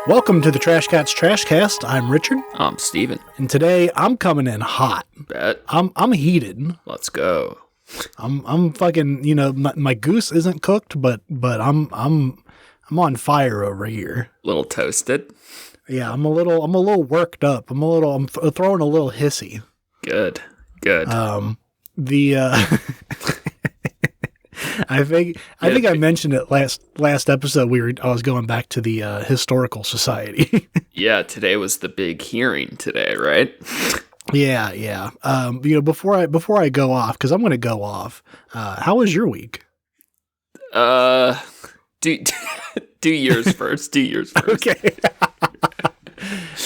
Welcome to the Trash Cats Trash Cast. I'm Richard, I'm Steven. and today I'm coming in hot. Bet. I'm heated. Let's go. I'm fucking. My goose isn't cooked, but I'm on fire over here. Little toasted. Yeah, I'm a little worked up. I'm throwing a little hissy. Good. I think I mentioned it last episode. I was going back to the Historical Society. Yeah, today was the big hearing today, right? Yeah. Before I go off, because I'm going to go off. How was your week? Do yours first. Do yours first. Okay.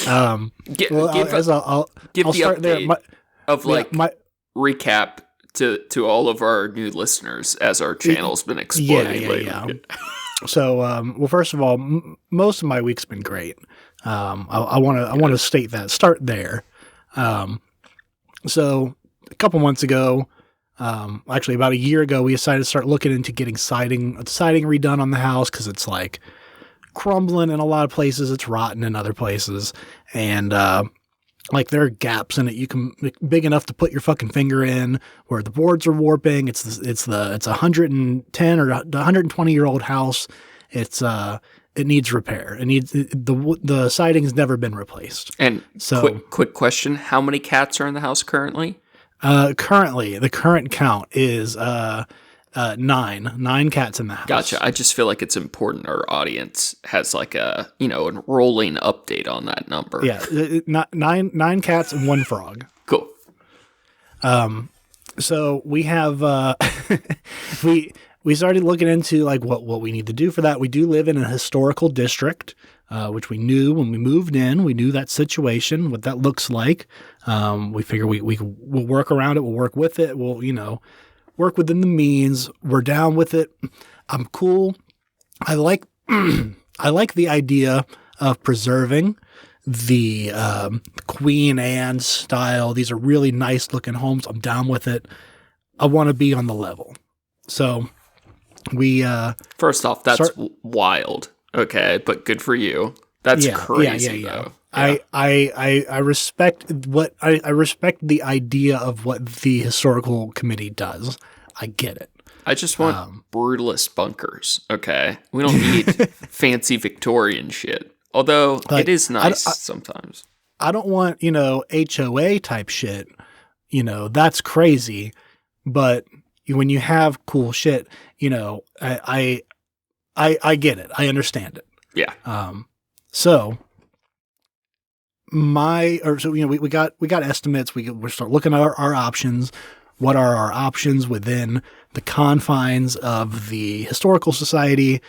I'll give the start update there. of recap to all of our new listeners as our channel's been exploding lately. Yeah. So, first of all, most of my week's been great. I want to state that. Start there. So a couple months ago, actually about a year ago, we decided to start looking into getting siding redone on the house because it's like crumbling in a lot of places. It's rotten in other places, and like there are gaps in it big enough to put your fucking finger in where the boards are warping. It's a 110 or 120-year-old house. It needs repair. The siding's never been replaced. And so, quick question: how many cats are in the house currently? Currently, the current count is 9 cats in the house. Gotcha. I just feel like it's important our audience has like a rolling update on that number. Yeah, nine cats and 1 frog. Cool. So we have we started looking into like what we need to do for that. We do live in a historical district, which we knew when we moved in. We knew that situation, what that looks like. We figure we'll work around it. We'll work with it. We'll work within the means. We're down with it. I'm cool. I like the idea of preserving the Queen Anne style. These are really nice looking homes. I'm down with it. I want to be on the level. So we first off, that's wild. Okay, but good for you. That's crazy though. Yeah. I respect I respect the idea of what the historical committee does. I get it. I just want brutalist bunkers. Okay, we don't need fancy Victorian shit. Although it is nice sometimes. I don't want HOA type shit. That's crazy. But when you have cool shit, I get it. I understand it. Yeah. We got estimates. We start looking at our options. What are our options within the confines of the Historical Society?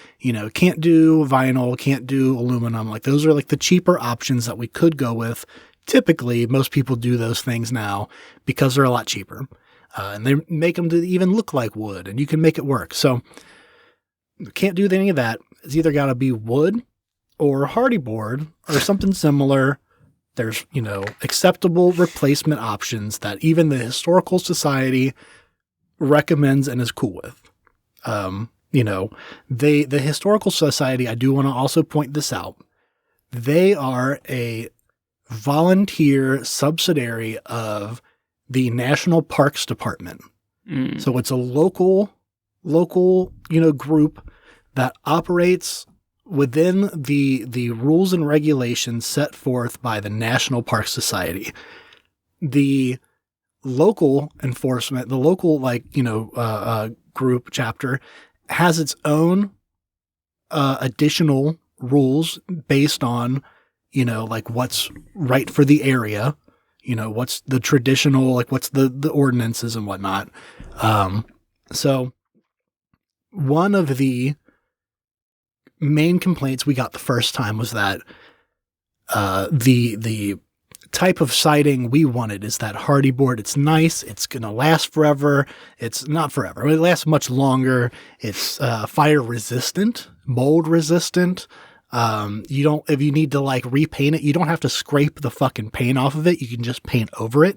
Can't do vinyl, can't do aluminum. Like those are like the cheaper options that we could go with. Typically, most people do those things now because they're a lot cheaper. And they make them to even look like wood, and you can make it work. So can't do any of that. It's either got to be wood or hardy board or something similar. There's, acceptable replacement options that even the Historical Society recommends and is cool with. The Historical Society, I do want to also point this out. They are a volunteer subsidiary of the National Parks Department. So it's a local, group that operates within the rules and regulations set forth by the National Park Society. The local enforcement, the local group chapter has its own additional rules based on what's right for the area. What's the traditional, what's the ordinances and whatnot. So one of the main complaints we got the first time was that the type of siding we wanted is that hardy board. It's nice. It's going to last forever. It's not forever. It lasts much longer. It's fire resistant, mold resistant. If you need to repaint it, you don't have to scrape the fucking paint off of it. You can just paint over it.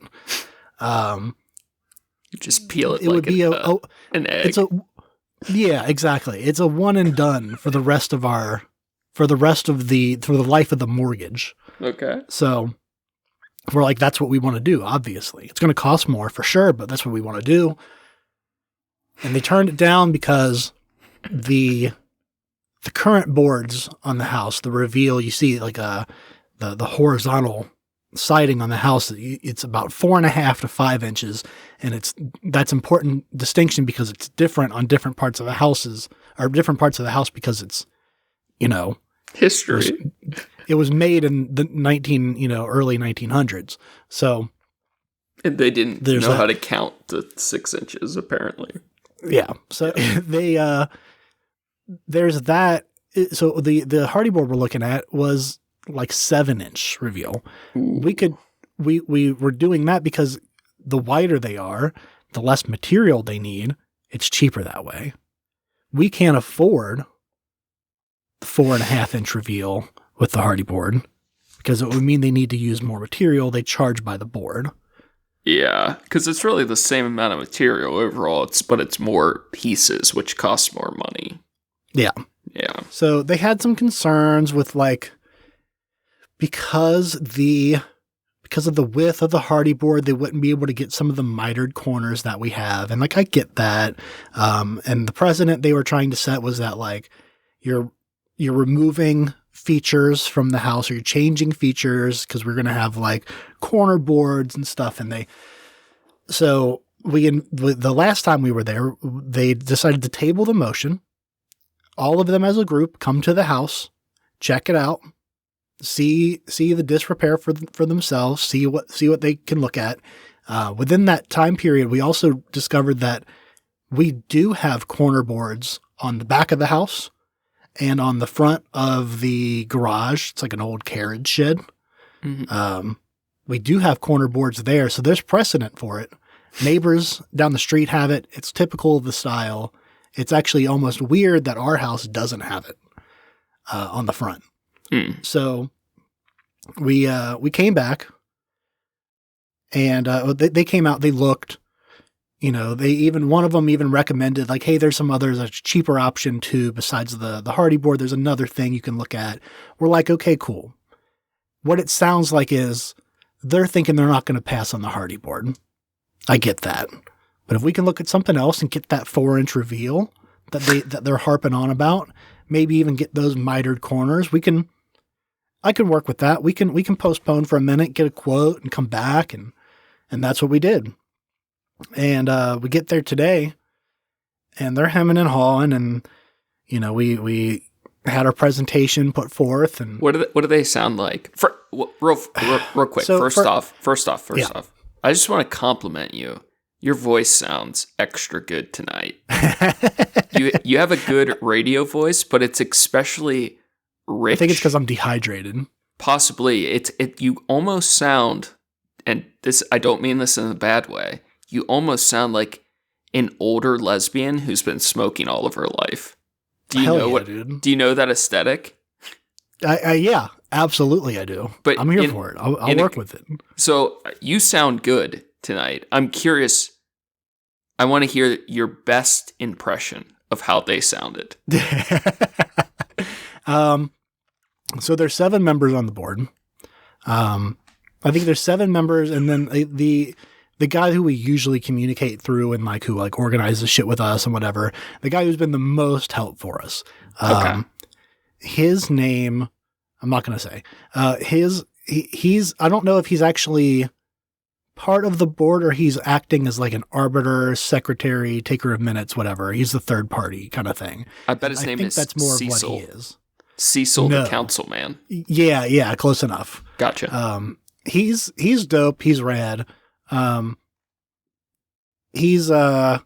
Just peel it. It would be an egg. Yeah, exactly. It's a one and done for the rest of our for the life of the mortgage. Okay. So we're like, that's what we want to do, obviously. It's going to cost more for sure, but that's what we want to do. And they turned it down because the current boards on the house, the reveal, you see like the horizontal siding on the house, it's about 4.5 to 5 inches. And that's important distinction because it's different on different parts of the houses, or different parts of the house because it's, history. It was made in the early 1900s. So and they didn't know how to count to 6 inches, apparently. Yeah. So there's that. So the Hardie board we're looking at was like 7-inch reveal. Ooh. We were doing that because the wider they are, the less material they need. It's cheaper that way. We can't afford the 4.5-inch reveal with the Hardie board because it would mean they need to use more material. They charge by the board. Yeah, because it's really the same amount of material overall, but it's more pieces, which costs more money. Yeah. Yeah. So they had some concerns with because of the width of the Hardie board, they wouldn't be able to get some of the mitered corners that we have. And I get that. And the precedent they were trying to set was that you're removing features from the house, or you're changing features because we're going to have corner boards and stuff. And the last time we were there, they decided to table the motion. All of them as a group come to the house, check it out, see the disrepair for themselves, see what they can look at. Within that time period, we also discovered that we do have corner boards on the back of the house and on the front of the garage. It's like an old carriage shed. Mm-hmm. We do have corner boards there, so there's precedent for it. Neighbors down the street have it. It's typical of the style. It's actually almost weird that our house doesn't have it on the front. Mm. So we came back, and they came out. They looked. One of them even recommended hey, there's some others, a cheaper option too besides the Hardie board. There's another thing you can look at. We're like, okay, cool. What it sounds like is they're thinking they're not going to pass on the Hardie board. I get that. But if we can look at something else and get that 4-inch reveal that they're harping on about, maybe even get those mitered corners, I can work with that. We can postpone for a minute, get a quote, and come back, and that's what we did. And we get there today, and they're hemming and hawing, and we had our presentation put forth. And what do they sound like? Real quick. So first off, I just want to compliment you. Your voice sounds extra good tonight. You have a good radio voice, but it's especially rich. I think it's because I'm dehydrated. Possibly. You almost sound, and this, I don't mean this in a bad way, you almost sound like an older lesbian who's been smoking all of her life. Do you know that aesthetic? Yeah, absolutely I do. But I'm here for it. I'll work with it. So you sound good tonight. I'm curious. I want to hear your best impression of how they sounded. So there's 7 members on the board. I think there's 7 members, and then the guy who we usually communicate through and who organizes shit with us and whatever, the guy who's been the most help for us. Okay. His name, I'm not going to say. He's I don't know if he's actually part of the board or he's acting as an arbiter, secretary, taker of minutes, whatever. He's the third party kind of thing. I bet his name is that's more Cecil. Of what he is. Cecil, the councilman. Yeah, close enough. Gotcha. He's dope. He's rad. He's I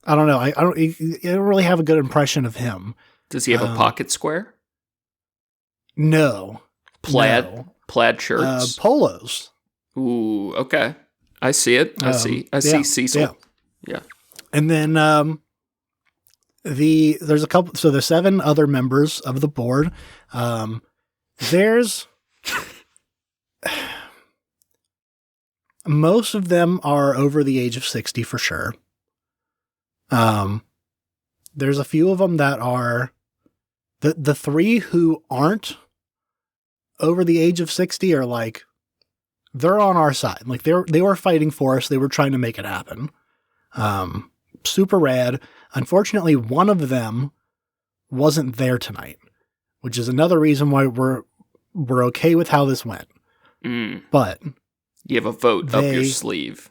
don't know. I don't really have a good impression of him. Does he have a pocket square? No. Plaid shirts? Polos. Ooh, okay. I see it. I see Cecil. Yeah. And then there's a couple, so there's 7 other members of the board. There's most of them are over the age of 60 for sure. There's a few of them that are The three who aren't over the age of 60 are like, they're on our side. Like they were fighting for us. They were trying to make it happen. Super rad. Unfortunately, one of them wasn't there tonight, which is another reason why we're okay with how this went. But you have a vote up your sleeve.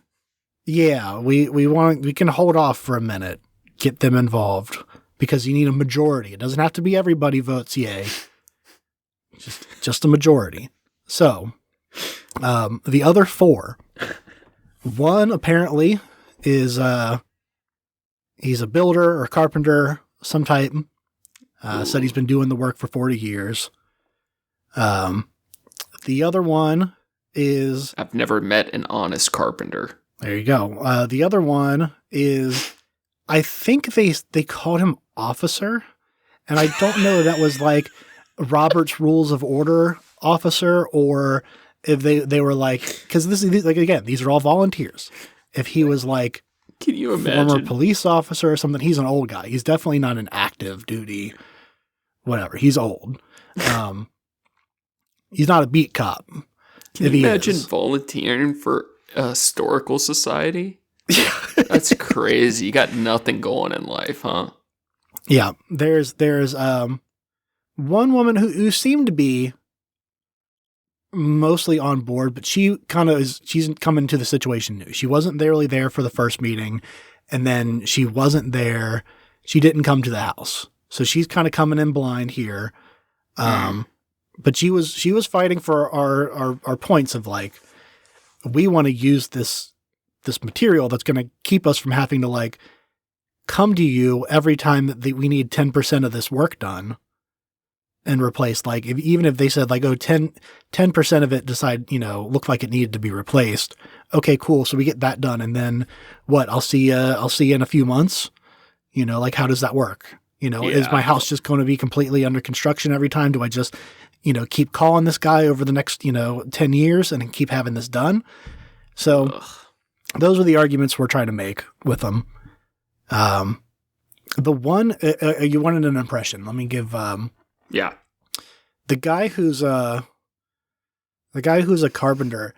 Yeah, we can hold off for a minute, get them involved, because you need a majority. It doesn't have to be everybody votes yay. Just a majority. So, the other four, one apparently is he's a builder or carpenter, some type. Said he's been doing the work for 40 years. The other one is... I've never met an honest carpenter. There you go. The other one is, I think they called him officer, and I don't know if that was like Robert's Rules of Order officer, or if they were like, because this is like, again, these are all volunteers. If he was like, can you imagine, former police officer or something? He's an old guy. He's definitely not an active duty, whatever. He's old. He's not a beat cop. Can you imagine volunteering for a historical society? That's crazy. You got nothing going in life, huh? Yeah. There's one woman who seemed to be mostly on board, but she's come into the situation new. She wasn't really there for the first meeting, and then she wasn't there. She didn't come to the house. So she's kind of coming in blind here. But she was fighting for our points of like, we want to use this material that's going to keep us from having to like come to you every time that we need 10% of this work done and replaced. Like even if they said like, 10% of it looked like it needed to be replaced. Okay, cool. So we get that done. And then what? I'll see you in a few months. Like, how does that work? Is my house just going to be completely under construction every time? Do I just, keep calling this guy over the next, 10 years and keep having this done? So those are the arguments we're trying to make with them. The one, you wanted an impression. Let me give, the guy who's a carpenter,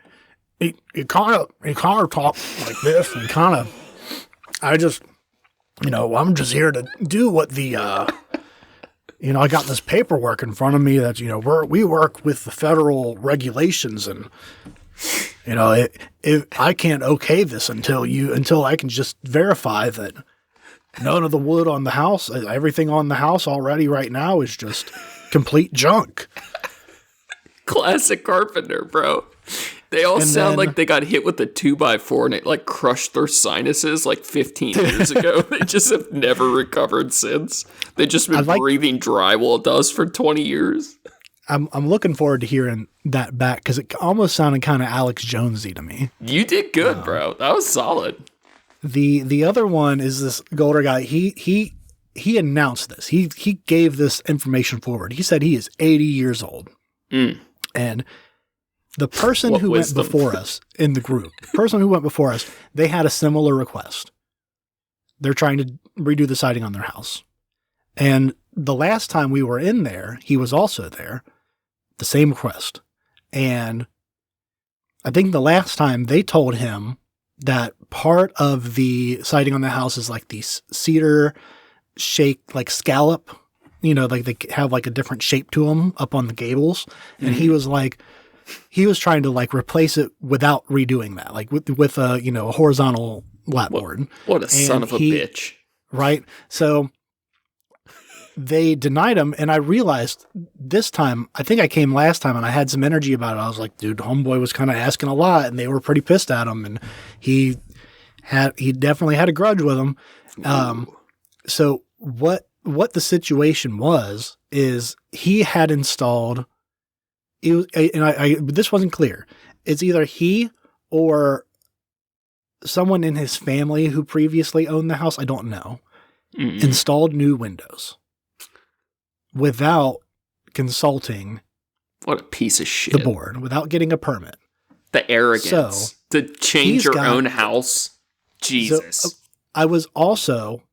he kind of talks like this, and I'm just here to do what the, I got this paperwork in front of me that, we work with the federal regulations, and, I can't okay this until I can just verify that none of the wood on the house, everything on the house already right now is just complete junk. Classic carpenter, bro. They all sound like they got hit with a 2x4 and it like crushed their sinuses like 15 years ago. They just have never recovered since. They've just been breathing drywall dust for 20 years. I'm looking forward to hearing that back because it almost sounded kind of Alex Jonesy to me. You did good, bro. That was solid. The other one is this older guy. He announced this. He gave this information forward. He said he is 80 years old. And the person who went before us in the group, they had a similar request. They're trying to redo the siding on their house. And the last time we were in there, he was also there, the same request. And I think the last time they told him that part of the siding on the house is like these cedar shake, like scallop, like they have like a different shape to them up on the gables. And he was like, he was trying to like replace it without redoing that, like with a, a horizontal lapboard. What a son of a bitch. Right. So they denied him. And I realized this time, I think I came last time and I had some energy about it. I was like, dude, homeboy was kind of asking a lot and they were pretty pissed at him. And he definitely had a grudge with him. So what the situation was is he had installed, this wasn't clear. It's either he or someone in his family who previously owned the house, I don't know, installed new windows without consulting. What a piece of shit. The board, without getting a permit. The arrogance to change your own house. Jesus. So, I was also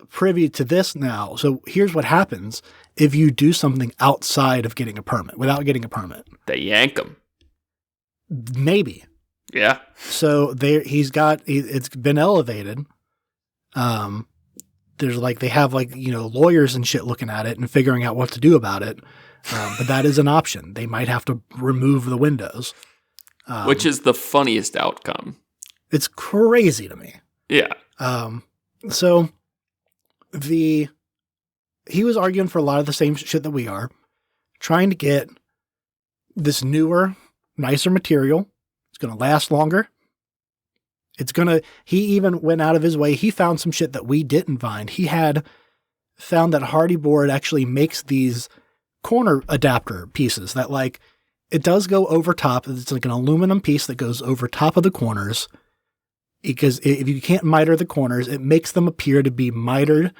privy to this now. So here's what happens if you do something outside of getting a permit, without getting a permit. They yank him. Maybe. Yeah. So it's been elevated. There's they have lawyers and shit looking at it and figuring out what to do about it. But that is an option. They might have to remove the windows. Which is the funniest outcome. It's crazy to me. Yeah. So he was arguing for a lot of the same shit that we are, trying to get this newer, nicer material. It's going to last longer. He even went out of his way. He found some shit that we didn't find. He had found that Hardy Board actually makes these corner adapter pieces that it does go over top. It's like an aluminum piece that goes over top of the corners, because if you can't miter the corners, it makes them appear to be mitered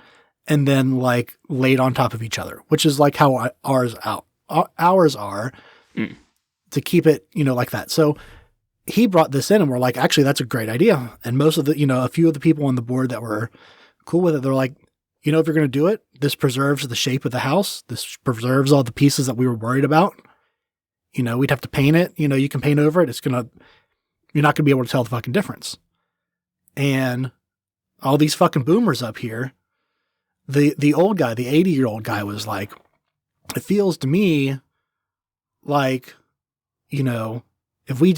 and then laid on top of each other, which is how ours are to keep it, like that. So he brought this in and we're like, actually, that's a great idea. And most of the, a few of the people on the board that were cool with it, they're like, if you're going to do it, this preserves the shape of the house. This preserves all the pieces that we were worried about. We'd have to paint it. You can paint over it. You're not going to be able to tell the fucking difference. And all these fucking boomers up here, the old guy, the 80-year-old guy was like, it feels to me like, if we're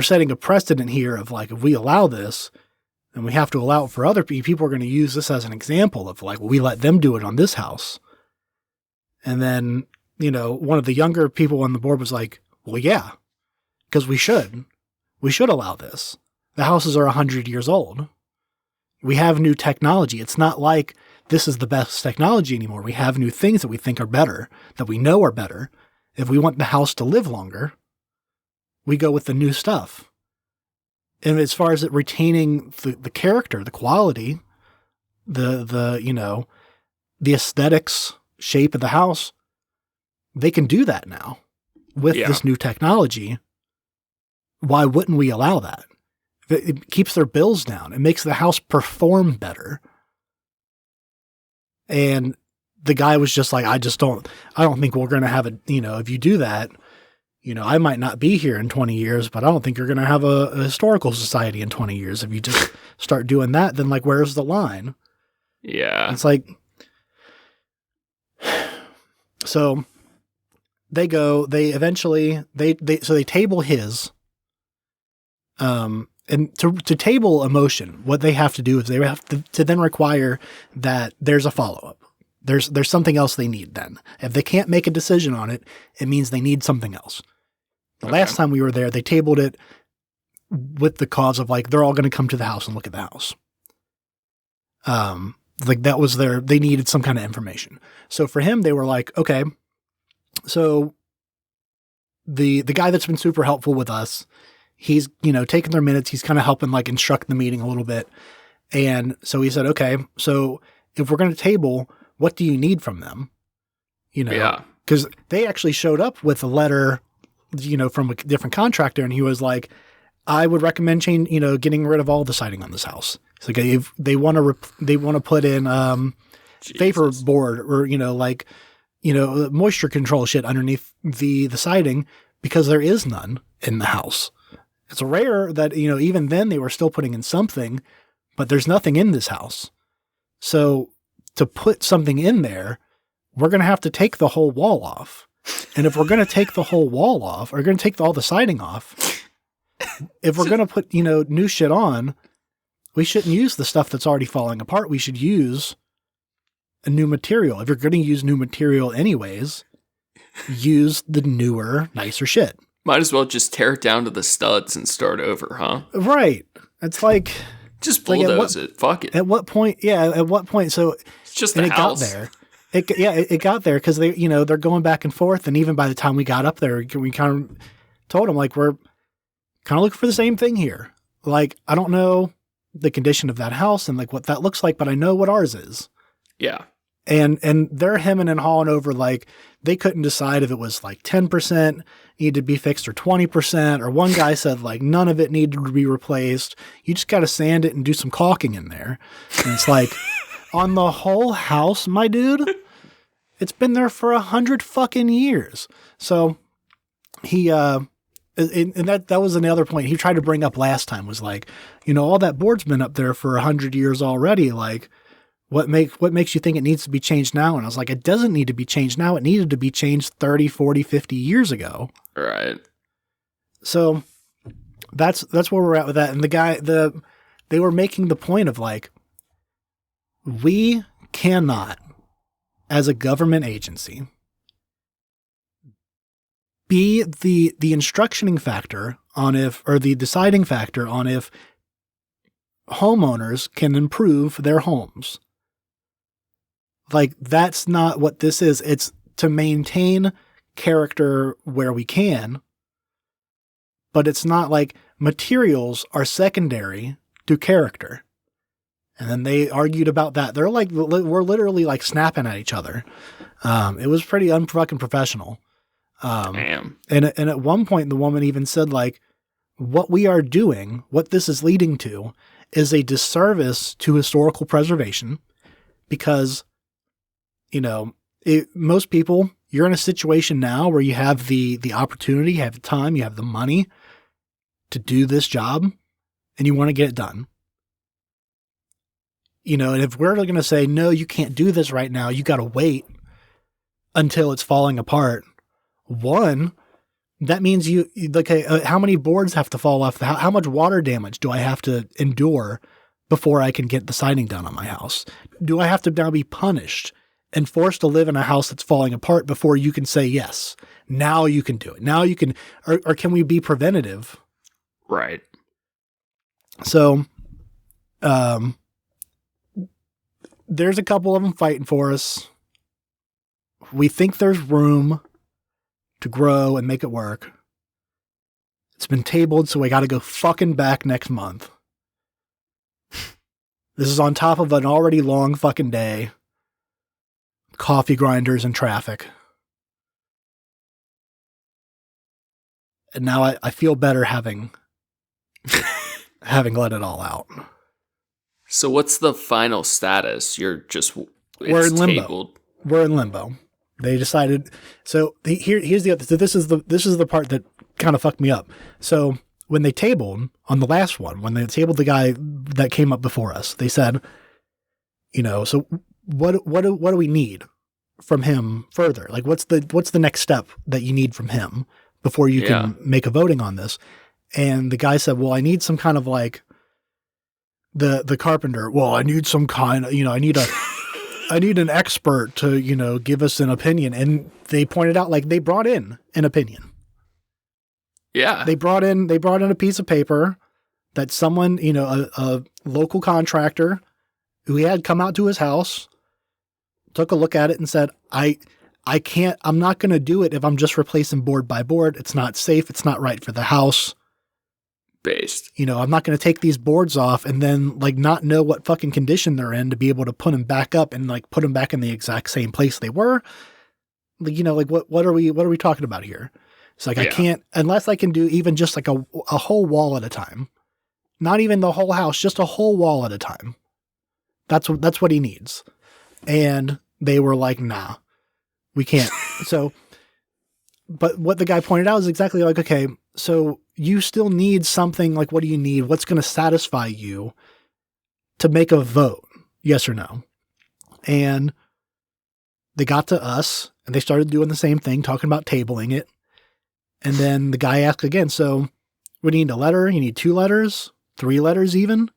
setting a precedent here of if we allow this, and we have to allow it for other people, people are going to use this as an example of we let them do it on this house. And then, one of the younger people on the board was like, well, yeah, because we should allow this. The houses are 100 years old. We have new technology. It's not like this is the best technology anymore. We have new things that we think are better, that we know are better. If we want the house to live longer, we go with the new stuff. And as far as it retaining the character, the quality, the aesthetics, shape of the house, they can do that now with this new technology. Why wouldn't we allow that? It keeps their bills down. It makes the house perform better. And the guy was just like, I don't think we're going to have if you do that, I might not be here in 20 years, but I don't think you're going to have a historical society in 20 years. If you just start doing that, then where's the line? Yeah. It's so they table his, and to table a motion, what they have to do is they have to then require that there's a follow-up. There's something else they need then. If they can't make a decision on it, it means they need something else. The last time we were there, they tabled it with the cause of they're all going to come to the house and look at the house. That was they needed some kind of information. So for him, they were like, okay, so the guy that's been super helpful with us, he's, taking their minutes. He's kind of helping instruct the meeting a little bit. And so he said, okay, so if we're going to table, what do you need from them? Because they actually showed up with a letter, from a different contractor. And he was like, I would recommend getting rid of all the siding on this house. It's like, if they want to put in, vapor board or, moisture control shit underneath the siding, because there is none in the house. It's rare that, even then they were still putting in something, but there's nothing in this house. So to put something in there, we're going to have to take the whole wall off. And if we're going to take the whole wall off, or going to take all the siding off, if we're going to put, new shit on, we shouldn't use the stuff that's already falling apart. We should use a new material. If you're going to use new material anyways, use the newer, nicer shit. Might as well just tear it down to the studs and start over, huh? Right. It's just bulldoze it. Fuck it. At what point? Yeah. At what point? So it's just the house. Got there. It got there because they're going back and forth. And even by the time we got up there, we kind of told them we're kind of looking for the same thing here. I don't know the condition of that house and what that looks like, but I know what ours is. Yeah. And they're hemming and hawing over, like, they couldn't decide if it was like 10% needed to be fixed or 20%, or one guy said like none of it needed to be replaced. You just got to sand it and do some caulking in there. And it's like, on the whole house, my dude, it's been there for 100 fucking years. So he, and that was another point he tried to bring up last time, was like, all that board's been up there for 100 years already. Like, what makes you think it needs to be changed now? And I was like, it doesn't need to be changed now. It needed to be changed 30, 40, 50 years ago. Right. So that's where we're at with that. And they were making the point of like, we cannot, as a government agency, be the instructioning factor on the deciding factor on if homeowners can improve their homes. Like, that's not what this is. It's to maintain character where we can, but it's not like materials are secondary to character. And then they argued about that. They're like, we're literally like snapping at each other. It was pretty unfucking professional. Damn. And at one point, the woman even said, like, what we are doing, what this is leading to, is a disservice to historical preservation, because, most people, you're in a situation now where you have the opportunity, you have the time, you have the money to do this job, and you want to get it done. And if we're going to say, no, you can't do this right now, you got to wait until it's falling apart. One, that means how many boards have to fall off? How much water damage do I have to endure before I can get the siding done on my house? Do I have to now be punished and forced to live in a house that's falling apart before you can say, yes, now you can do it? Now you can, or can we be preventative? Right. So, there's a couple of them fighting for us. We think there's room to grow and make it work. It's been tabled, so we got to go fucking back next month. This is on top of an already long fucking day. Coffee grinders and traffic. And now I feel better having let it all out. So what's the final status? We're in limbo. Tabled. We're in limbo. They decided. So here's the other. So this is the part that kind of fucked me up. So when they tabled on the last one, when they tabled the guy that came up before us, they said, so what do we need from him further? Like, what's the next step that you need from him before you can make a voting on this? And the guy said, well, I need some kind of like the carpenter. Well, I need some kind of, I need an expert to, give us an opinion. And they pointed out, like, they brought in an opinion. Yeah. They brought in a piece of paper that someone, a local contractor who he had come out to his house, took a look at it and said, I'm not going to do it if I'm just replacing board by board. It's not safe. It's not right for the house. Based. I'm not going to take these boards off and then like not know what fucking condition they're in to be able to put them back up and like put them back in the exact same place they were. Like, what are we talking about here? It's like, I can't, unless I can do even just like a whole wall at a time, not even the whole house, just a whole wall at a time. That's what he needs. And they were like, nah, we can't. So, but what the guy pointed out is exactly like, okay, so you still need something. Like, what do you need? What's going to satisfy you to make a vote? Yes or no? And they got to us and they started doing the same thing, talking about tabling it. And then the guy asked again, so what do you need? A letter? You need 2 letters, 3 letters even?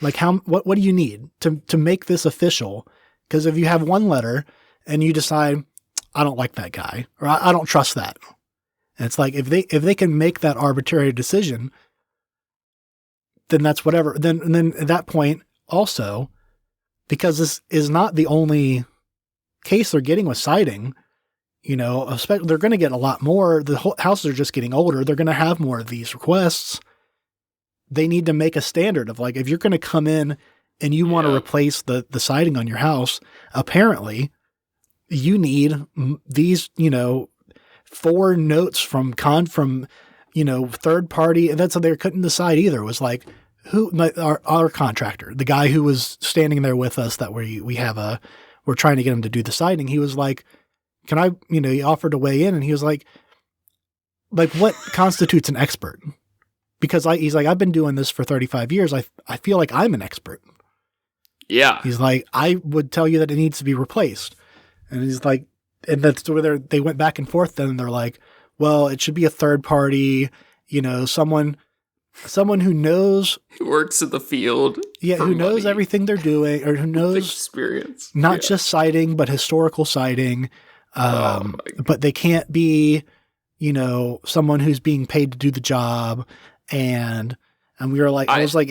Like, what do you need to make this official? Because if you have 1 letter and you decide, I don't like that guy, or I don't trust that. And it's like, if they can make that arbitrary decision, then that's whatever. Then at that point also, because this is not the only case they're getting with siding, they're going to get a lot more. The whole houses are just getting older. They're going to have more of these requests. They need to make a standard of like, if you're going to come in and you want to replace the siding on your house, apparently you need these, 4 notes from third party. And that's how they couldn't decide either. It was like, our contractor, the guy who was standing there with us that we're trying to get him to do the siding. He was like, can I, he offered to weigh in, and he was like what constitutes an expert? Because he's like, I've been doing this for 35 years. I feel like I'm an expert. Yeah. He's like, I would tell you that it needs to be replaced. And he's like, and that's where they went back and forth then, and they're like, well, it should be a third party, someone who knows. Who works in the field. Yeah, who knows money. Everything they're doing, or who knows experience. Not just siding, but historical siding. But they can't be, someone who's being paid to do the job. And we were like, I was like,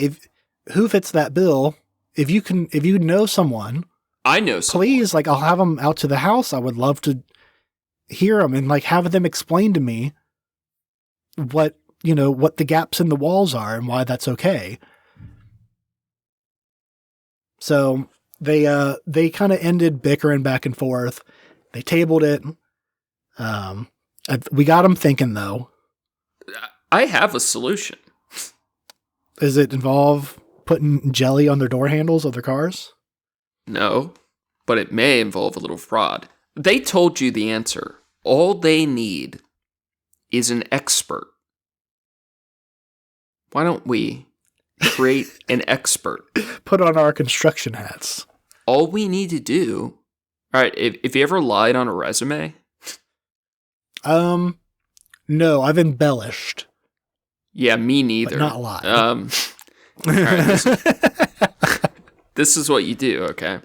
who fits that bill? If you know someone, I know someone. Please, like, I'll have them out to the house. I would love to hear them and like have them explain to me what the gaps in the walls are and why that's okay. So they kind of ended bickering back and forth. They tabled it. We got them thinking though. I have a solution. Does it involve putting jelly on their door handles of their cars? No, but it may involve a little fraud. They told you the answer. All they need is an expert. Why don't we create an expert? Put on our construction hats. All we need to do... All right, if you ever lied on a resume... No, I've embellished. Yeah, me neither. But not a lot. All right, this is what you do, okay?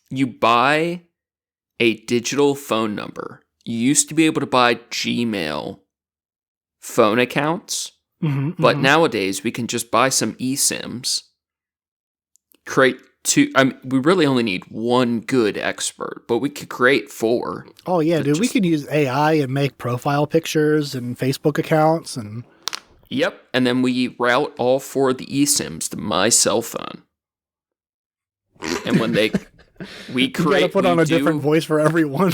You buy a digital phone number. You used to be able to buy Gmail phone accounts, but nowadays we can just buy some eSIMs, create 2. We really only need 1 good expert, but we could create 4. Oh yeah, dude, we could use AI and make profile pictures and Facebook accounts and... Yep, and then we route all 4 of the eSIMs to my cell phone. And when we create... You gotta put on a different voice for everyone.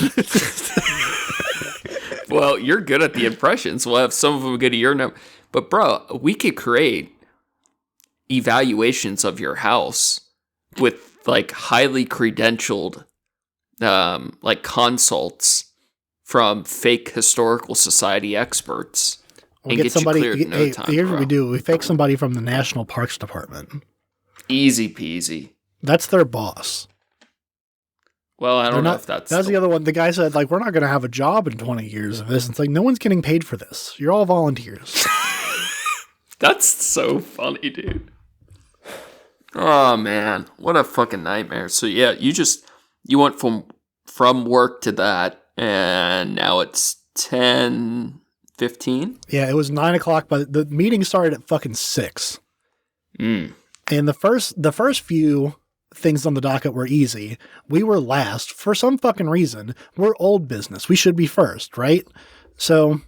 Well, you're good at the impressions. We'll have some of them good at your number. But bro, we could create evaluations of your house with like highly credentialed like consults from fake historical society experts. We'll get somebody. Here's what we do: we fake somebody from the National Parks Department. Easy peasy. That's their boss. Well, I don't know if that's the other one. The guy said, like, we're not going to have a job in 20 years of this. It's like, no one's getting paid for this. You're all volunteers. That's so funny, dude. Oh, man. What a fucking nightmare. So, yeah, you went from work to that, and now it's 10:15? Yeah, it was 9 o'clock, but the meeting started at fucking 6. And the first few things on the docket were easy. We were last for some fucking reason. We're old business. We should be first, right? So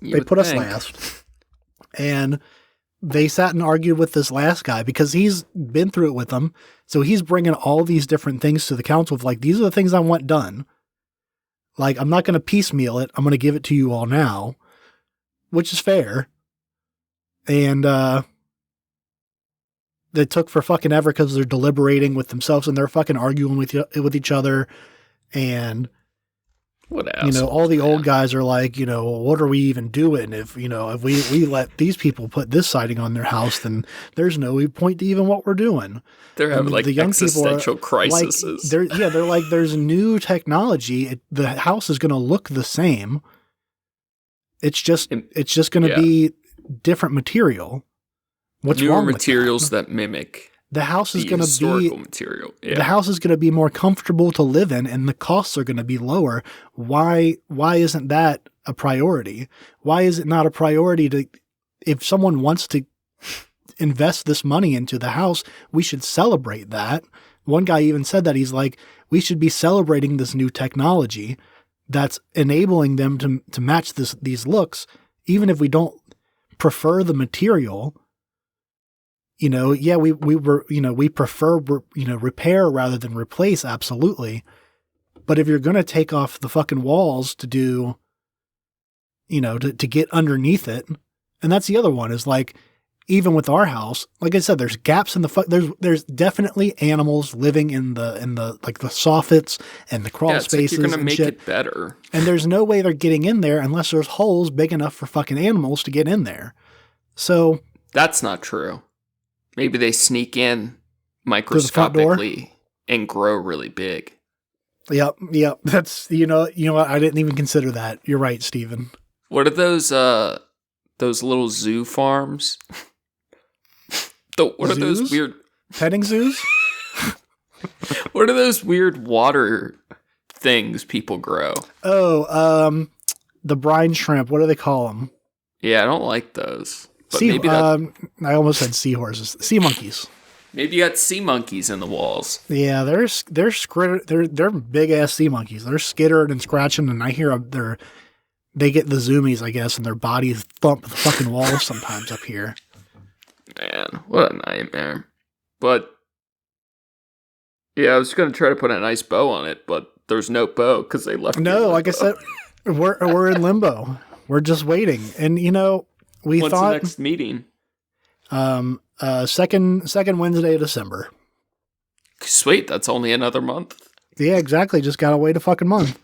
they put us last. And they sat and argued with this last guy because he's been through it with them. So he's bringing all these different things to the council of like, these are the things I want done. Like, I'm not going to piecemeal it. I'm going to give it to you all now, which is fair. And, they took for fucking ever because they're deliberating with themselves and they're fucking arguing with each other. And, all the old guys are like, what are we even doing? If we let these people put this siding on their house, then there's no point to even what we're doing. They're having like the young existential crises. Like, they're like, there's new technology. The house is going to look the same. It's just going to be different material. What's newer wrong with materials that mimic the house is going to be material. Yeah. The house is going to be more comfortable to live in, and the costs are going to be lower. Why isn't that a priority? Why is it not a priority to, if someone wants to invest this money into the house, we should celebrate that. One guy even said that. He's like, we should be celebrating this new technology that's enabling them to match these looks, even if we don't prefer the material. Yeah, we prefer, repair rather than replace. Absolutely. But if you're going to take off the fucking walls to do, to get underneath it, and that's the other one is like, even with our house, like I said, there's gaps in the there's definitely animals living in the like the soffits and the crawl spaces. Like you're gonna and make shit. it better. And there's no way they're getting in there unless there's holes big enough for fucking animals to get in there. So that's not true. Maybe they sneak in microscopically and grow really big. Yep. That's you know what, I didn't even consider that. You're right, Steven. What are those little zoo farms? What are those weird petting zoos? What are those weird water things people grow? Oh, the brine shrimp. What do they call them? Yeah, I don't like those. But I almost said seahorses. Sea monkeys. Maybe you got sea monkeys in the walls. Yeah, they're big ass sea monkeys. They're skittering and scratching, and I hear they get the zoomies, I guess, and their bodies thump the fucking walls sometimes up here. Man, what a nightmare. But yeah, I was going to try to put a nice bow on it, but there's no bow because they left. No, like I said, we're in limbo. We're just waiting. And we When's thought the next meeting? Second Wednesday of December. Sweet, that's only another month. Yeah, exactly. Just gotta wait a fucking month.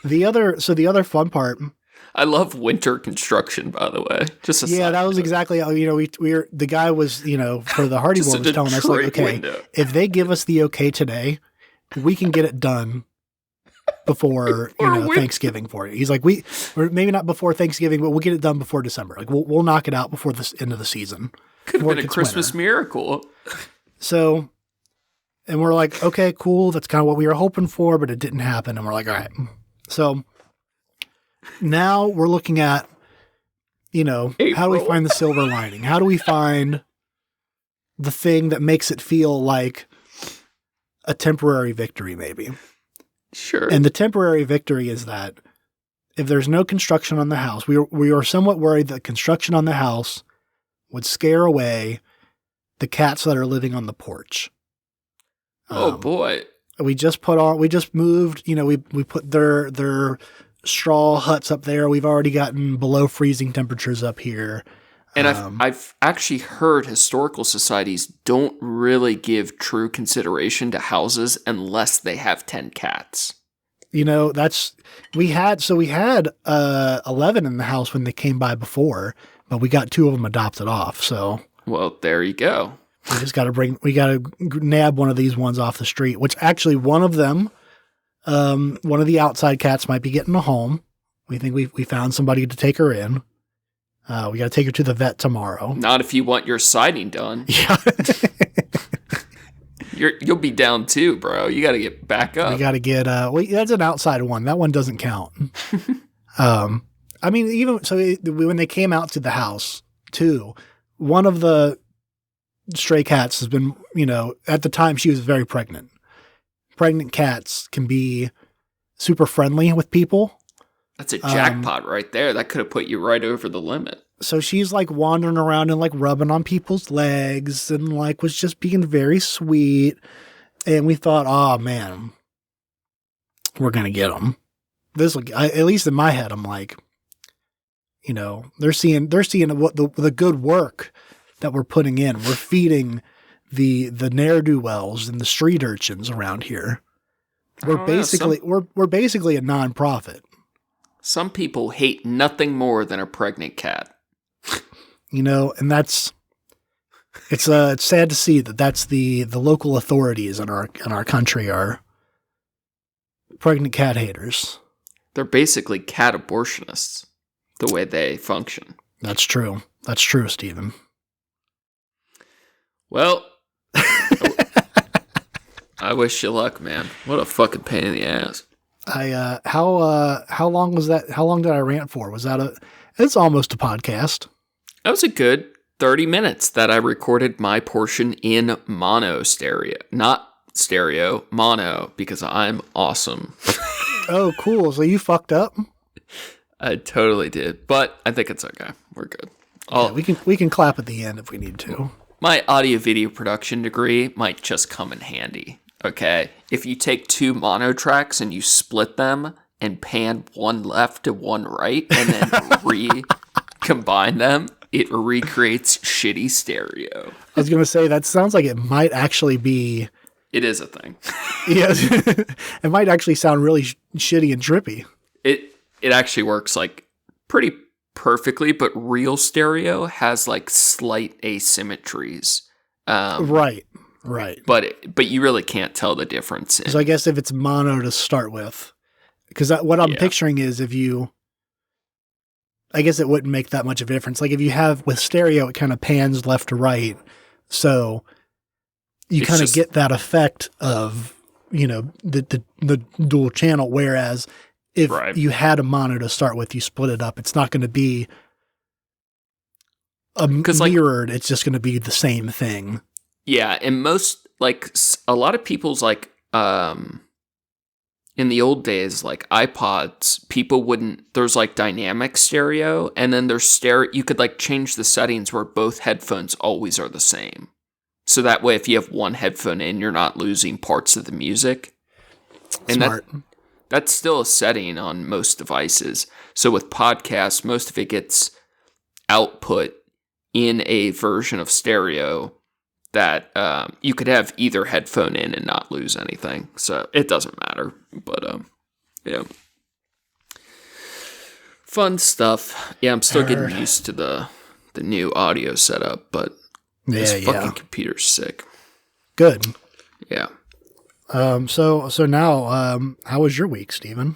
The other fun part. I love winter construction, by the way. That was exactly how, the guy was, for the Hardy Board was telling us, like, okay, if they give us the okay today, we can get it done before Thanksgiving for you. He's like, or maybe not before Thanksgiving, but we'll get it done before December. Like we'll knock it out before the end of the season. Could have been a Christmas miracle. So, and we're like, okay, cool. That's kind of what we were hoping for, but it didn't happen. And we're like, all right. So now we're looking at, April. How do we find the silver lining? How do we find the thing that makes it feel like a temporary victory, maybe? Sure. And the temporary victory is that if there's no construction on the house, we are somewhat worried that construction on the house would scare away the cats that are living on the porch. Oh boy. We just moved, we put their straw huts up there. We've already gotten below freezing temperatures up here. And I've actually heard historical societies don't really give true consideration to houses unless they have 10 cats. We had 11 in the house when they came by before, but we got 2 of them adopted off. So, well, there you go. We got to nab one of these ones off the street, which actually one of them, one of the outside cats might be getting a home. We think we found somebody to take her in. We got to take her to the vet tomorrow. Not if you want your siding done. Yeah. You'll be down too, bro. You got to get back up. We got to get, that's an outside one. That one doesn't count. Even so, when they came out to the house too, one of the stray cats has been, at the time she was very pregnant. Pregnant cats can be super friendly with people. That's a jackpot right there. That could have put you right over the limit. So she's like wandering around and like rubbing on people's legs and like was just being very sweet. And we thought, oh man, we're going to get them. At least in my head, I'm like, they're seeing what the good work that we're putting in. We're feeding the ne'er-do-wells and the street urchins around here. We're basically a nonprofit. Some people hate nothing more than a pregnant cat. And it's sad to see that that's the local authorities in our country are pregnant cat haters. They're basically cat abortionists, the way they function. That's true. That's true, Stephen. Well, I wish you luck, man. What a fucking pain in the ass. How long was that? How long did I rant for? It's almost a podcast. That was a good 30 minutes that I recorded my portion in mono stereo. Not stereo, mono, because I'm awesome. Oh, cool. So you fucked up? I totally did, but I think it's okay. We're good. We can clap at the end if we need to. my audio video production degree might just come in handy. Okay, if you take two mono tracks and you split them and pan one left to one right and then recombine them, it recreates shitty stereo. I was going to say, that sounds like it might actually be... It is a thing. Yes, it might actually sound really shitty and trippy. It actually works like pretty perfectly, but real stereo has like slight asymmetries. Right. But you really can't tell the difference. So I guess if it's mono to start with, because what I'm picturing is I guess it wouldn't make that much of a difference. Like if you have with stereo, it kind of pans left to right, so you kind of get that effect of the dual channel. Whereas if you had a mono to start with, you split it up, it's not going to be mirrored. It's just going to be the same thing. Yeah, and most a lot of people's in the old days, like iPods, people wouldn't, there's like dynamic stereo, and then there's stereo, you could like change the settings where both headphones always are the same. So that way, if you have one headphone in, you're not losing parts of the music. And Smart. That's still a setting on most devices. So with podcasts, most of it gets output in a version of stereo that you could have either headphone in and not lose anything. So it doesn't matter. But, yeah. Fun stuff. Yeah, I'm still getting used to the new audio setup, but this fucking computer's sick. Good. Yeah. So now, how was your week, Steven?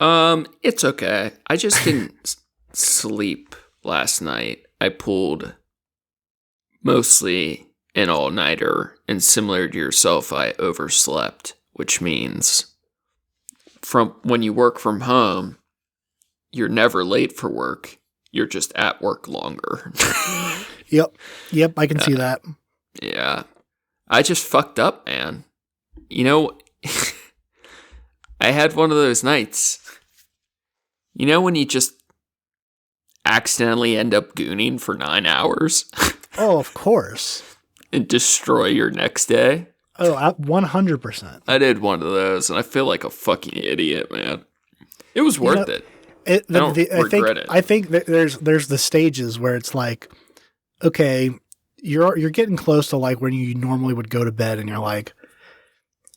It's okay. I just didn't sleep last night. I pulled mostly an all-nighter, and similar to yourself, I overslept, which means from when you work from home, you're never late for work. You're just at work longer. Yep, I can see that. Yeah. I just fucked up, man. I had one of those nights. When you just accidentally end up gooning for 9 hours? Oh, of course. And destroy your next day? Oh, 100%. I did one of those, and I feel like a fucking idiot, man. It was worth it. I don't regret it. I think that there's the stages where it's like, okay, you're getting close to like when you normally would go to bed, and you're like,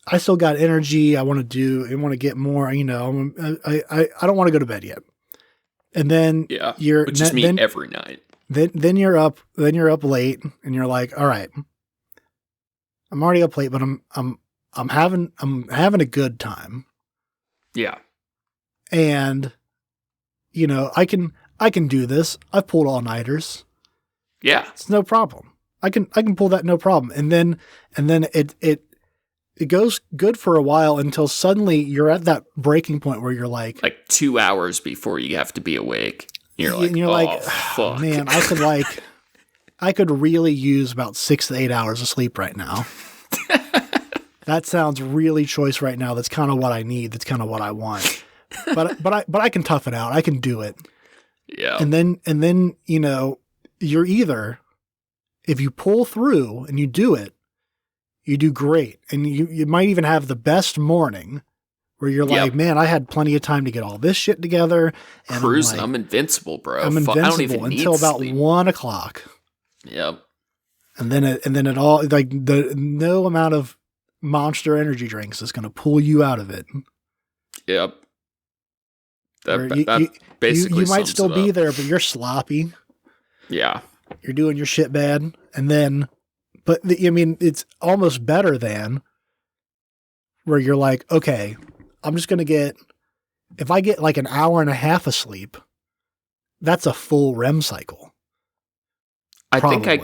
I still got energy. I want to get more. I don't want to go to bed yet. And then which is me every night. Then you're up late, and you're like, all right, I'm already up late, but I'm having a good time. Yeah. And I can do this. I've pulled all-nighters. Yeah. It's no problem. I can pull that no problem. And then it goes good for a while until suddenly you're at that breaking point where you're like 2 hours before you have to be awake. You're like, fuck. Man, I could really use about 6 to 8 hours of sleep right now. That sounds really choice right now. That's kind of what I need. That's kind of what I want. But I can tough it out. I can do it. Yeah. And then you're either, if you pull through and you do it, you do great. And you might even have the best morning where you're like, man, I had plenty of time to get all this shit together. And cruising. I'm invincible, bro. I'm invincible I don't even until about sleep. 1 o'clock. Yep. And then it all, like, no amount of Monster energy drinks is going to pull you out of it. Yep. That basically you might still be there, but you're sloppy. Yeah. You're doing your shit bad. And then, it's almost better than where you're like, okay, I'm just going to if I get like an hour and a half of sleep, that's a full REM cycle. I think I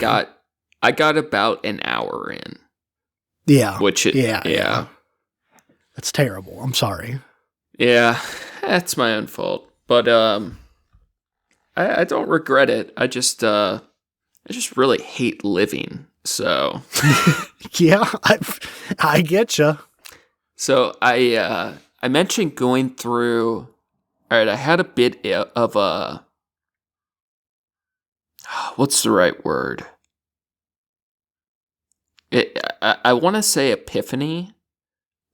got about an hour in. Yeah. Yeah. That's terrible. I'm sorry. Yeah, that's my own fault. But I don't regret it. I just really hate living. So yeah, I get you. So I mentioned going through. All right, I had a bit of a. What's the right word? I want to say epiphany,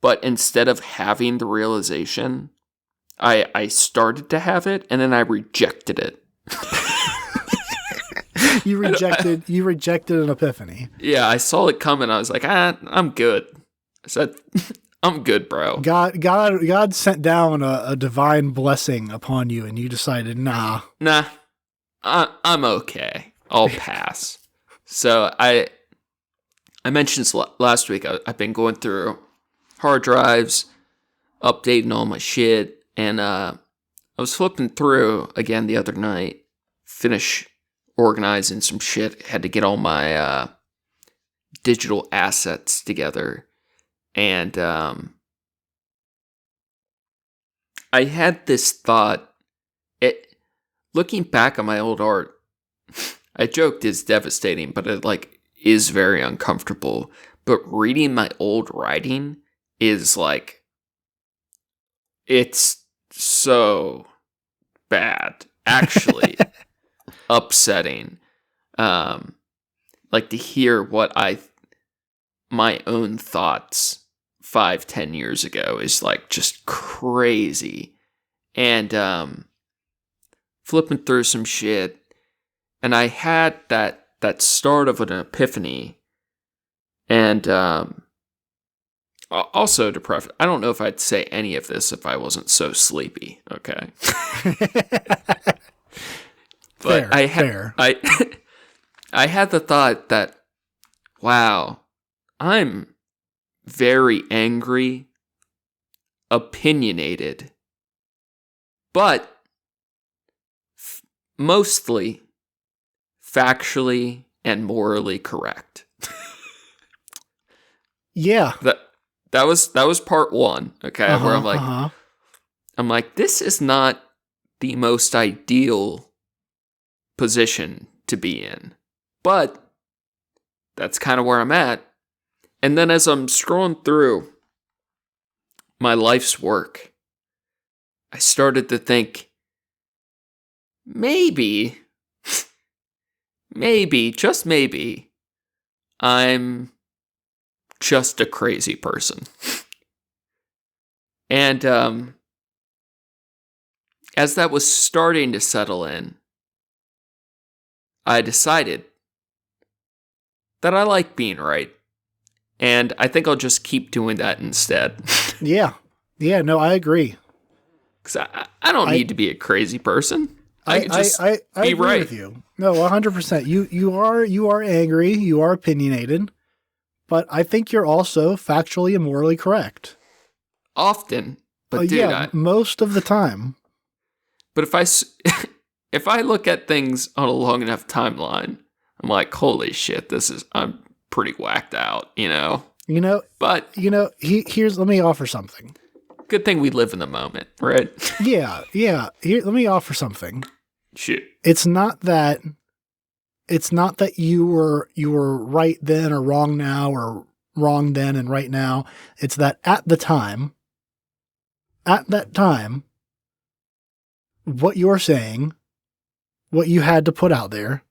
but instead of having the realization, I started to have it and then I rejected it. You rejected an epiphany. Yeah, I saw it coming. I was like, I'm good. I said, I'm good, bro. God sent down a divine blessing upon you, and you decided, nah, I'm okay. I'll pass. So I mentioned this last week. I've been going through hard drives, updating all my shit, and I was flipping through again the other night, finish organizing some shit, had to get all my digital assets together, and I had this thought. Looking back on my old art, I joked it's devastating, but it is very uncomfortable. But reading my old writing is it's so bad, actually. Upsetting. To hear what my own thoughts 5-10 years ago is just crazy. And flipping through some shit, and I had that start of an epiphany. And also to preface, I don't know if I'd say any of this if I wasn't so sleepy. Okay. But fair. I had the thought that, wow, I'm very angry, opinionated, but mostly factually and morally correct. Yeah. That was part one, okay, where I'm like, this is not the most ideal position to be in, but that's kind of where I'm at. And then as I'm scrolling through my life's work, I started to think, maybe, just maybe, I'm just a crazy person. And as that was starting to settle in, I decided that I like being right. And I think I'll just keep doing that instead. Yeah. Yeah, no, I agree. Because I don't need to be a crazy person. I can just I be agree right with you. No, 100%. You are angry. You are opinionated. But I think you're also factually and morally correct. Often. But dude, yeah, most of the time. But if I look at things on a long enough timeline, I'm like, holy shit, I'm pretty whacked out, you know? But let me offer something. Good thing we live in the moment, right? Yeah. Let me offer something. Shit. It's not that you were right then or wrong now or wrong then and right now. It's that at that time, what you're saying, what you had to put out there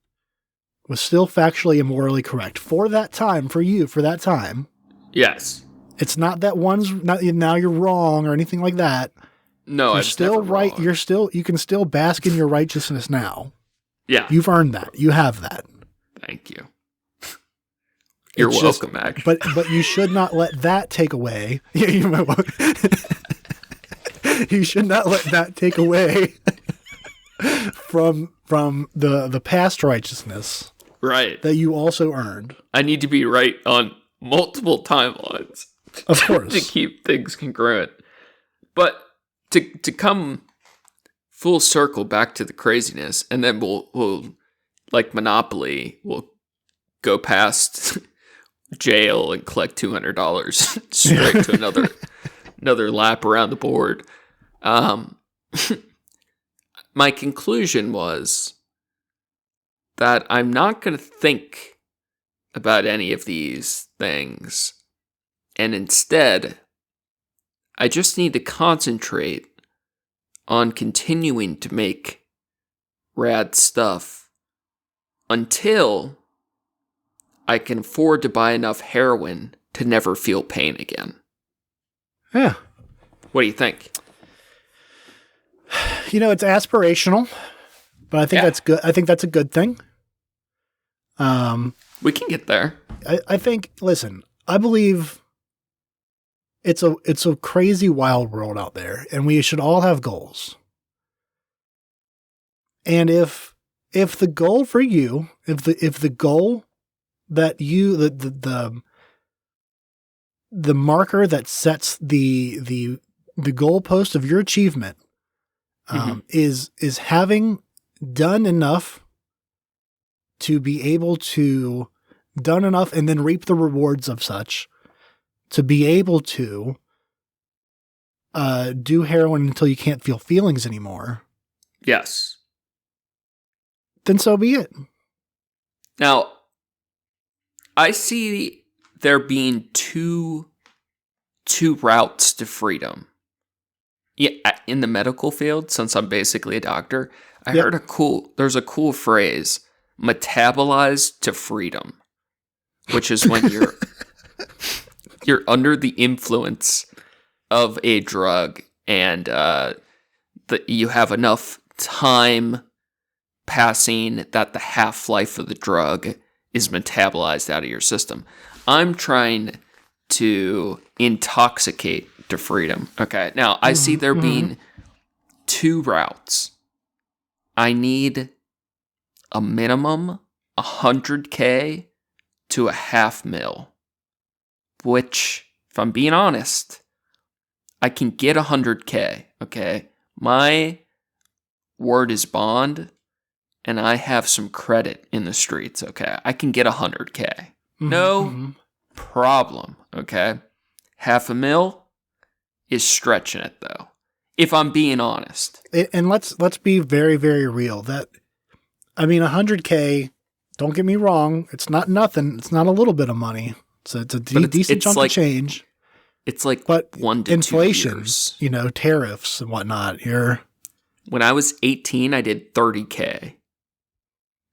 was still factually and morally correct for that time, for you, for that time. Yes. It's not that now you're wrong or anything like that. No, you're still right. Wrong. You can still bask in your righteousness now. Yeah. You've earned that. You have that. Thank you. You're welcome, Mac. But you should not let that take away. Yeah, you should not let that take away from the past righteousness. Right. That you also earned. I need to be right on multiple timelines. Of course. To keep things congruent. But to come full circle back to the craziness, and then we'll like Monopoly, we'll go past jail and collect $200 straight to another lap around the board. My conclusion was that I'm not going to think about any of these things, and instead, I just need to concentrate on continuing to make rad stuff until I can afford to buy enough heroin to never feel pain again. Yeah. What do you think? It's aspirational, but I think that's good. I think that's a good thing. We can get there. I think, listen, I believe it's a crazy wild world out there, and we should all have goals. And if the goal for you, if the goal that you, the marker that sets the goalpost of your achievement, is having done enough to be able to done enough and then reap the rewards of such to be able to do heroin until you can't feel feelings anymore. Yes. Then so be it. Now, I see there being two routes to freedom. Yeah, in the medical field, since I'm basically a doctor, I heard there's a cool phrase, metabolized to freedom, which is when you're under the influence of a drug and you have enough time passing that the half-life of the drug is metabolized out of your system. I'm trying to intoxicate to freedom. Okay, now I see there being two routes. I need a minimum $100K to $500,000, which, if I'm being honest, I can get $100K. Okay, my word is bond, and I have some credit in the streets. Okay, I can get $100K. No problem. Okay, $500,000 is stretching it though, if I'm being honest. And let's be very, very real. That, I mean, $100K, don't get me wrong, it's not nothing. It's not a little bit of money. It's a decent chunk of change. It's like but 1 to inflation, 2 years. Tariffs and whatnot. When I was 18, I did $30K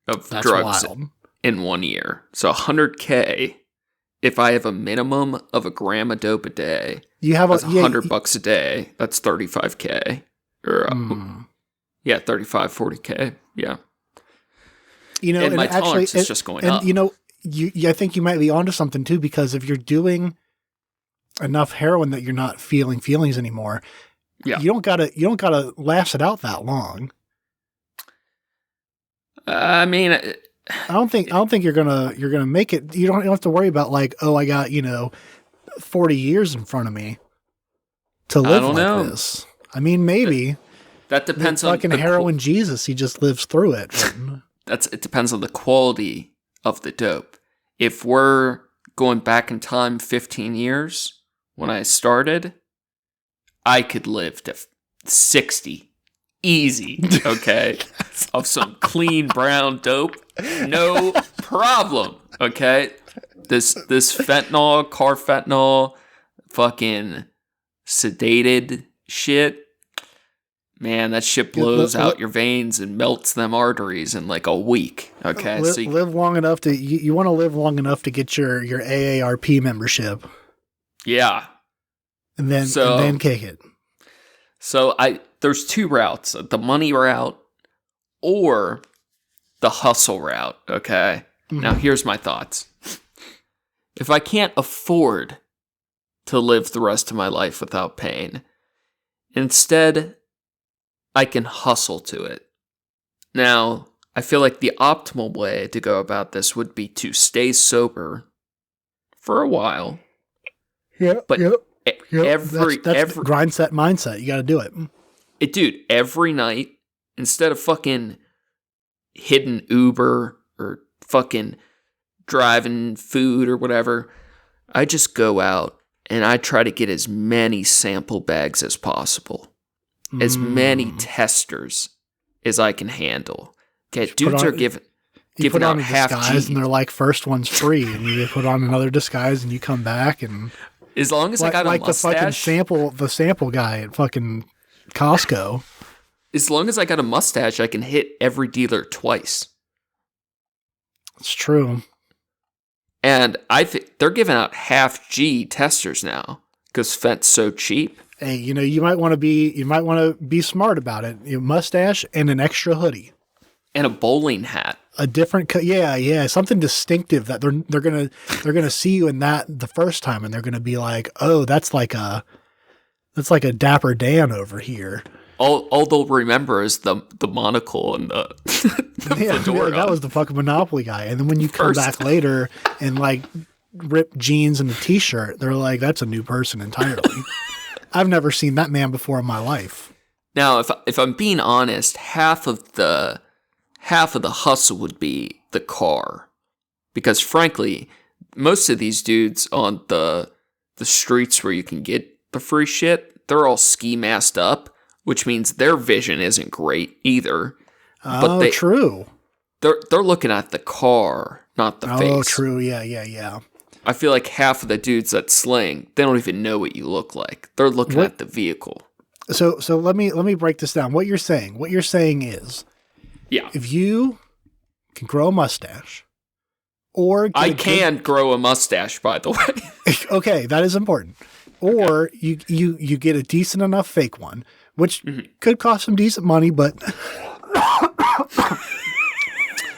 of drugs wild. In 1 year. So $100K, if I have a minimum of a gram of dope a day, you have $100 a day. That's $35K. Or 35, $40K. Yeah. And my tolerance is just going up. I think you might be onto something too, because if you're doing enough heroin that you're not feeling feelings anymore, you don't gotta last it out that long. I mean, I don't think you're gonna make it. You don't have to worry about like, oh, I got 40 years in front of me to live this. I mean, maybe that depends on fucking heroin Jesus. He just lives through it. It depends on the quality of the dope. If we're going back in time 15 years when I started, I could live to 60 easy, okay, of some clean brown dope, no problem, okay. This fentanyl, carfentanil, fucking sedated shit. Man, that shit blows out your veins and melts them arteries in like a week. Okay, live long enough to you want to live long enough to get your AARP membership. Yeah, and then kick it. So there's two routes: the money route or the hustle route. Okay, Now here's my thoughts. If I can't afford to live the rest of my life without pain, instead, I can hustle to it. Now, I feel like the optimal way to go about this would be to stay sober for a while. But every grind set mindset, you got to do it. Dude, every night, instead of fucking hitting Uber or fucking driving food or whatever, I just go out and I try to get as many sample bags as possible. As many testers as I can handle. Okay, dudes are giving out half disguise, and they're like, first one's free, and you put on another disguise, and you come back, and as long as I got a mustache, the sample guy at fucking Costco. As long as I got a mustache, I can hit every dealer twice. It's true. And I think they're giving out half G testers now because Fent's so cheap. Hey, you might want to be smart about it. Mustache and an extra hoodie. And a bowling hat. A different, something distinctive that they're gonna see you in that the first time, and they're gonna be like, oh, that's like a Dapper Dan over here. All they'll remember is the monocle and the fedora. That was the fucking Monopoly guy. And then when you come back later and like rip jeans and a t-shirt, they're like, that's a new person entirely. I've never seen that man before in my life. Now, if I'm being honest, half of the hustle would be the car, because frankly, most of these dudes on the streets where you can get the free shit, they're all ski masked up, which means their vision isn't great either. But true. They're looking at the car, not the face. Oh, true. Yeah. I feel like half of the dudes that sling, they don't even know what you look like. They're looking at the vehicle. So let me break this down. What you're saying is, yeah, if you can grow a mustache, or I can grow a mustache, by the way. Okay, that is important. Or you get a decent enough fake one, which could cost some decent money, but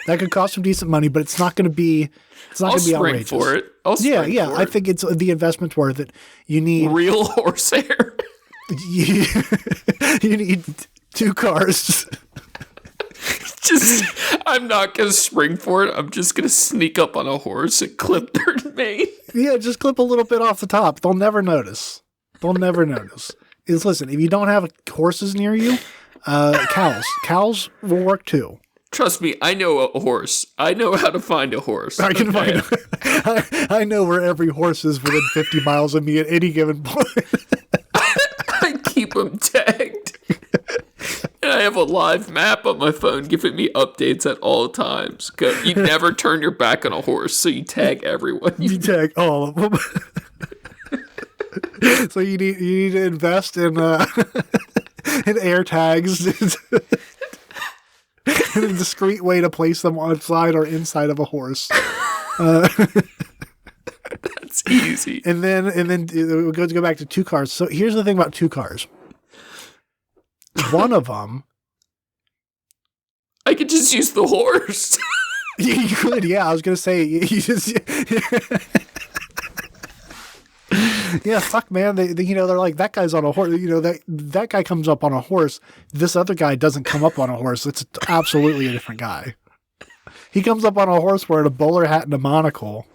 that could cost some decent money, but it's not going to be. It's not going to be outrageous. For it. Yeah. I think it's the investment's worth it. You need real horse hair. You need 2 cars. I'm not going to spring for it. I'm just going to sneak up on a horse and clip their mane. Yeah, just clip a little bit off the top. They'll never notice. Listen, if you don't have horses near you, cows will work too. Trust me, I know a horse. I know how to find a horse. I can find. I know where every horse is within 50 miles of me at any given point. I keep them tagged. And I have a live map on my phone giving me updates at all times. You never turn your back on a horse, so you tag everyone. You tag all of them. So you need to invest in air tags. In a discreet way to place them outside or inside of a horse. That's easy. And then we'll go back to 2 cars. So here's the thing about 2 cars. One of them, I could just use the horse. You could, yeah. I was gonna say you just. Yeah, fuck, man. They're like, that guy's on a horse. That guy comes up on a horse. This other guy doesn't come up on a horse. It's absolutely a different guy. He comes up on a horse wearing a bowler hat and a monocle.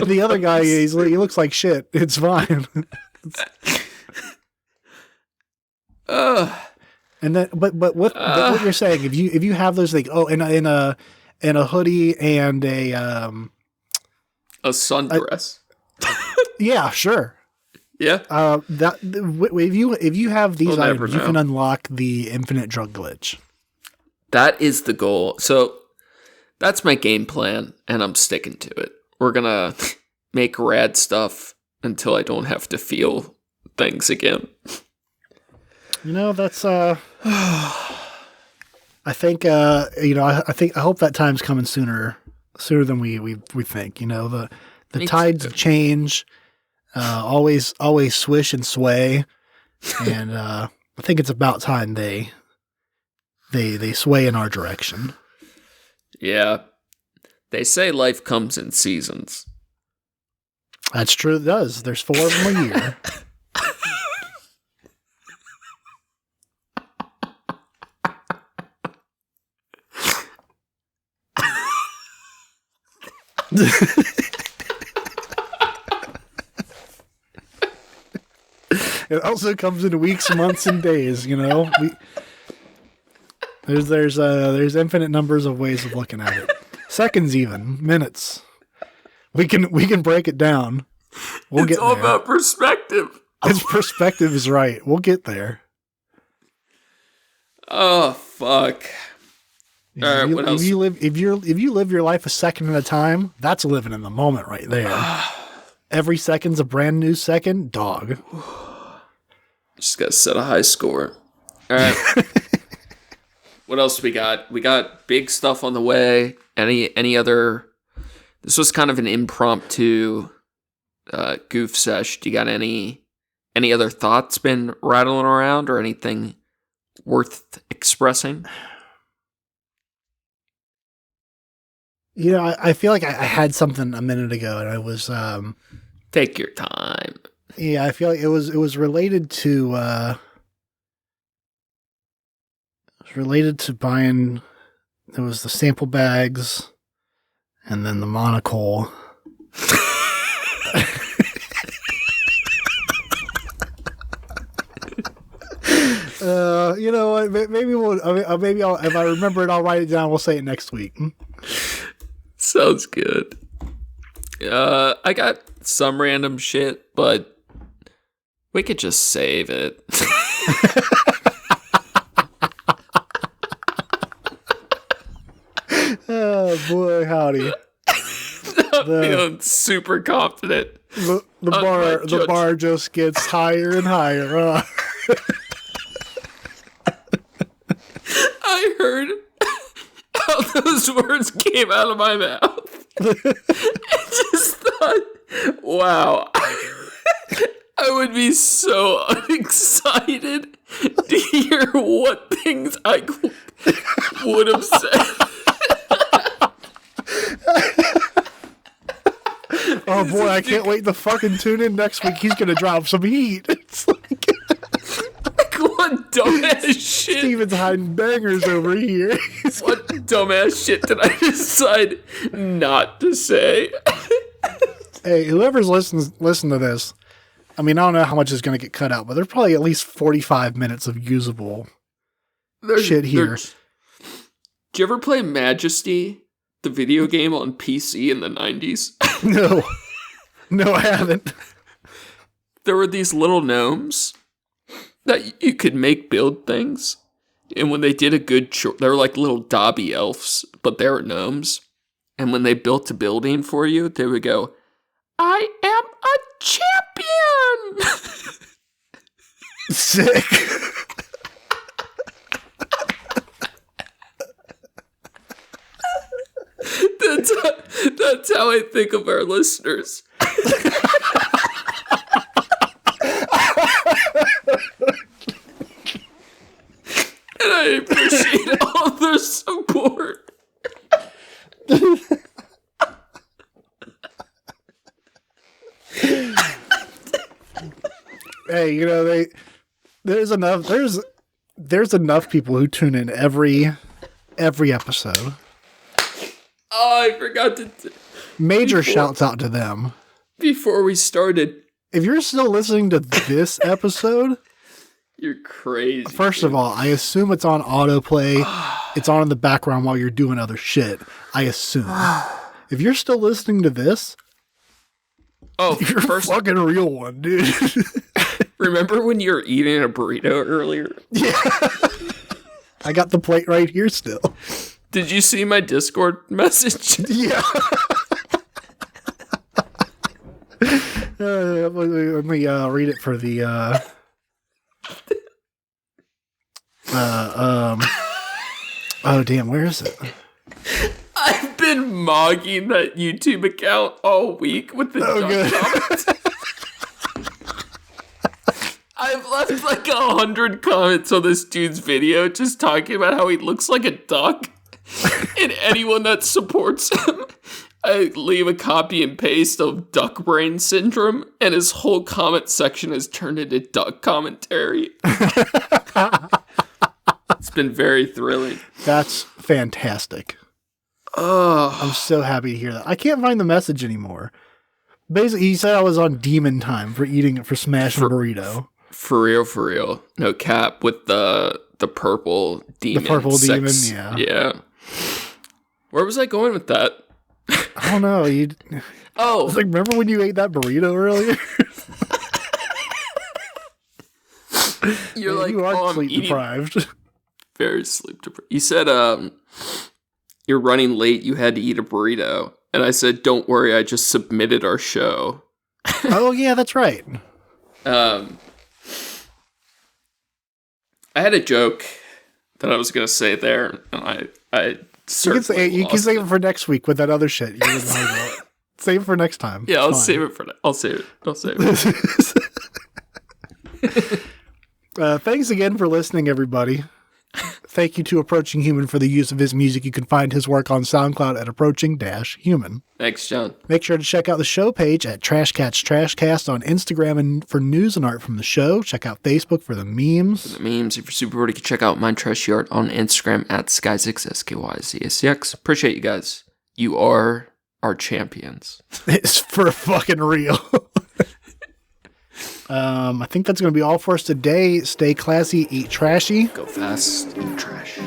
The other guy, he looks like shit. It's fine. And then, but what you're saying, if you have those things, in a hoodie and a sundress. Yeah, sure. Yeah. If you have these items, you can unlock the infinite drug glitch. That is the goal. So that's my game plan, and I'm sticking to it. We're gonna make rad stuff until I don't have to feel things again. That's I think I hope that time's coming sooner than we think. The tides change, always swish and sway, and I think it's about time they sway in our direction. Yeah, they say life comes in seasons. That's true. It does. There's 4 of them a year. It also comes in weeks, months, and days. There's infinite numbers of ways of looking at it. Seconds, even minutes. We can break it down. It's all about perspective. Its perspective is right. We'll get there. Oh fuck. All right, what else? If you live your life a second at a time, that's living in the moment right there. Every second's a brand new second, dog. Just gotta set a high score. All right. What else we got? We got big stuff on the way. Any other? This was kind of an impromptu goof sesh. Do you got any other thoughts been rattling around or anything worth expressing? You know, I feel like I had something a minute ago, and I was Take your time. yeah, I feel like it was related to buying. There was the sample bags, and then the monocle. You know what? Maybe maybe if I remember it, I'll write it down. We'll say it next week. Sounds good. I got some random shit, but we could just save it. Oh boy, howdy! I'm feeling super confident. The bar just gets higher and higher. I heard how those words came out of my mouth. I just thought, wow, I would be so unexcited to hear what things I would have said. Oh boy, I can't wait to fucking tune in next week. He's gonna drop some heat. It's like what dumbass shit. Steven's hiding bangers over here. What dumbass shit did I decide not to say? Hey, whoever's listen to this, I mean, I don't know how much is gonna get cut out, but there's probably at least 45 minutes of usable shit here. Did you ever play Majesty, the video game on PC in the 90s? No, I haven't. There were these little gnomes that you could make build things. And when they did a good they were like little Dobby elves, but they were gnomes. And when they built a building for you, they would go, I am a champion! Sick. That's how I think of our listeners. And I appreciate all their support. Hey, you know, there's enough people who tune in every episode. Oh, I forgot to... Major shouts out to them. Before we started... If you're still listening to this episode... You're crazy. First of all, I assume it's on autoplay. It's on in the background while you're doing other shit. I assume. If you're still listening to this... Oh, you're a fucking real one, dude. Remember when you were eating a burrito earlier? Yeah. I got the plate right here still. Did you see my Discord message? Yeah. Let me read it for the oh damn, where is it? I've been mogging that YouTube account all week with the duck comments. I've left like 100 comments on this dude's video just talking about how he looks like a duck. And anyone that supports him, I leave a copy and paste of duck brain syndrome, and his whole comment section has turned into duck commentary. It's been very thrilling. That's fantastic. Oh, I'm so happy to hear that. I can't find the message anymore. Basically, he said I was on demon time for smashing a burrito. For real. No cap with the purple demon. The purple demon, yeah. Yeah. Where was I going with that? I don't know. I was like, remember when you ate that burrito earlier? You're man, like, you are I'm sleep deprived. Very sleep deprived. You said, you're running late. You had to eat a burrito. And I said, don't worry. I just submitted our show. Oh, yeah, that's right. I had a joke that I was gonna say there, and I certainly You can save it for next week with that other shit you were talking about. Save it for next time. Yeah, I'll save it for that. I'll save it. Thanks again for listening, everybody. Thank you to Approaching Human for the use of his music. You can find his work on SoundCloud at Approaching-Human. Thanks, John. Make sure to check out the show page at Trash Cats Trashcast on Instagram and for news and art from the show. Check out Facebook for the memes. If you're super bored, you can check out my trashy art on Instagram at Skyzix, SKYZXX. Appreciate you guys. You are our champions. It's for fucking real. I think that's going to be all for us today. Stay classy, eat trashy. Go fast, eat trash.